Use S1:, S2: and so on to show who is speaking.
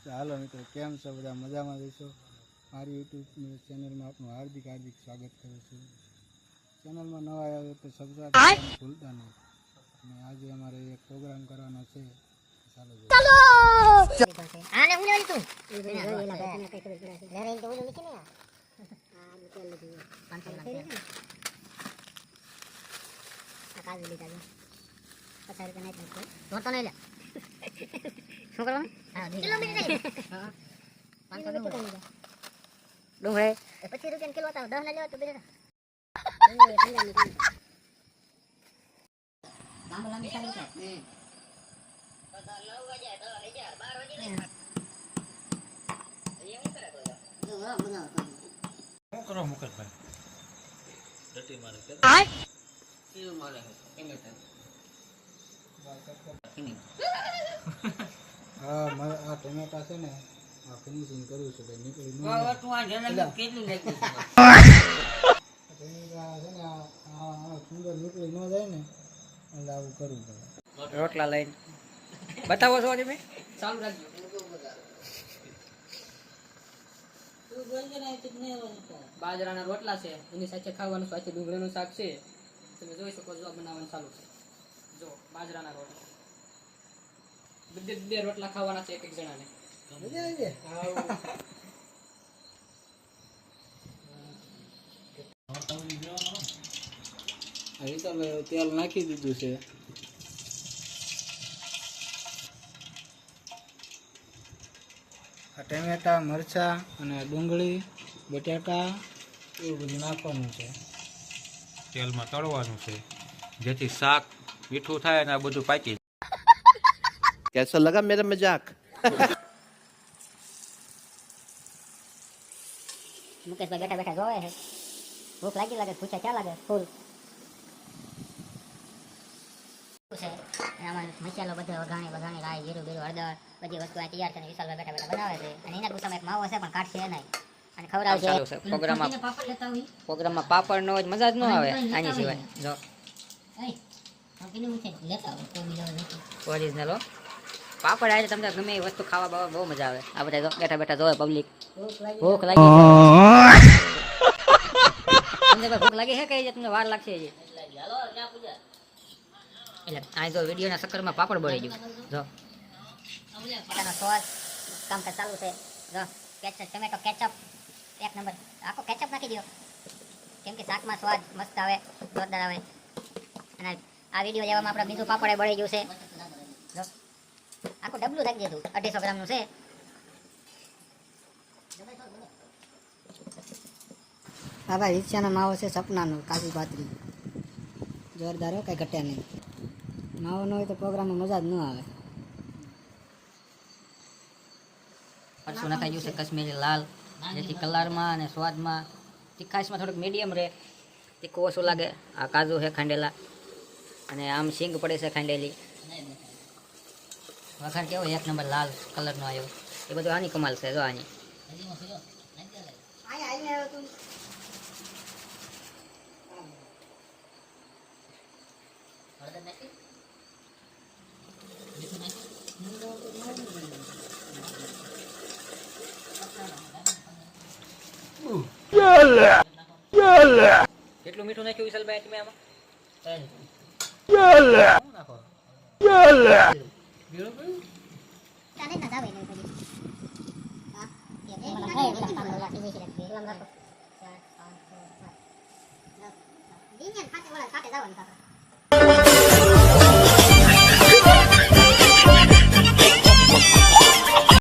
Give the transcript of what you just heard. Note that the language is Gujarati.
S1: તો હાલો મિત્રો, કેમ છો બધા? મજામાં રહીશો? મારી યુટ્યુબ ચેનલમાં આપનું હાર્દિક સ્વાગત કરું છું. ચેનલમાં નવા આવ્યો તો સબસ્ક્રાઈબ કરવાનું ભૂલતા નહીં. અને આજે અમારે એક પ્રોગ્રામ કરવાનો છે. ચાલો આને હું લેવાની તું લેરે તો ઓલું લીખી ને આ બોતલ લીધી 500 ગ્રામ આ કાજુ લીધા છે 50 રૂપિયા નહીં થશે ધોતો નહીં લે શું કરવાનું હા કિલો મીટર હા 500 ડુંગળી 25 રૂપિયા કિલો હતા 10 ના લેવા તો બેટા લાંબા લાંબી ચાલી જાય
S2: કરો મુકતભાઈ ડટી મારે કે ઈ મારે એમે
S1: હા આ ટમેટા છે ને આ ફિનિશિંગ કરવું છે ભાઈ નીકળી ન
S2: જાય તું આ જણા કેટલું લાગ્યું છે
S1: ટમેટા છે ને આ સુંદર નીકળી ન જાય ને એટલે આવું કરવું પડે.
S3: રોટલા લઈને બતાવો છો તમે
S2: ચાલુ રાખજો બાજરાના રોટલા છે એની સાથે ખાવાનું સાથે ડુંગળીનું શાક છે તમે જોઈ શકો છો બનાવવાનું ચાલુ છે જો બાજરાના રોટલા બે રોટલા ખાવાના છે એક એક જણાને
S1: તેલ નાખી દીધું છે. આ ટમેટા મરચાં અને ડુંગળી બટાટા એવું બધું નાખવાનું છે.
S4: તેલમાં તળવાનું છે જેથી શાક મીઠું થાય અને આ બધું પાકી.
S5: कैसा लगा मेरा मजाक?
S6: મુકેશભાઈ બેઠા બેઠા જોવે છે. ભૂખ લાગે પૂછે ક્યાં લાગે ફૂલ આમાં મસાલો બધો વઘાણી રાઈ જીરું બીરું હળદર બધી વસ્તુ આ તૈયાર કરીને વિશાલભાઈ બેઠા બેઠા બનાવે છે. અને એના ગુસ્સામાં એક માવો છે પણ કાઢશે નહીં અને ખવડાવશે.
S3: પ્રોગ્રામમાં પાપડ નો જ મજા જ ન આવે આની સિવાય જો ઓરિજિનલ હો પાપડ આવે તમને ગમે એ વસ્તુ ખાવા બહુ મજા આવે. આ બધા બેઠા બેઠા જોવે પબ્લિક ભૂખ લાગી તમને ભૂખ લાગી છે કઈ તમને વાર લાગશે હજી એટલે આ જો વિડીયોના ચક્કરમાં પાપડ બળી ગયું જો
S6: સોસ કામકાજ ચાલુ છે. જો કેચઅપ ટમેટો કેચઅપ એક નંબર આખો કેચઅપ નાખી દો કેમ કે શાકમાં સ્વાદ મસ્ત આવે જોરદાર આવે. અને આ વિડીયો જેવામાં આપણે બીજું પાપડ બળી ગયું છે. જો આખું ડબલું રાખી દીધું 250 ગ્રામનું છે. બાબા ઈચ્છાનો માવો છે સપનાનો કાજુ પાતરી જોરદાર હો કઈ ઘટ્યા નહીં. માવો ન હોય તો પ્રોગ્રામમાં મજા જ ન આવે.
S3: પરસું નખાઈ ગયું છે કશ્મીરી લાલ જેથી કલરમાં અને સ્વાદમાં તીખાશમાં થોડુંક મીડિયમ રહે. તીખું ઓછું લાગે. આ કાજુ છે ખાંડેલા અને આમ સિંગ પડે છે ખાંડેલી. વઘાર કેવો એક નંબર લાલ કલરનો આવ્યો એ બધું આની કમાલ છે. જો આની કેટલું મીઠું નાખ્યું વિશાલભાઈ તમે આમાં?
S6: ખાતે જવાનું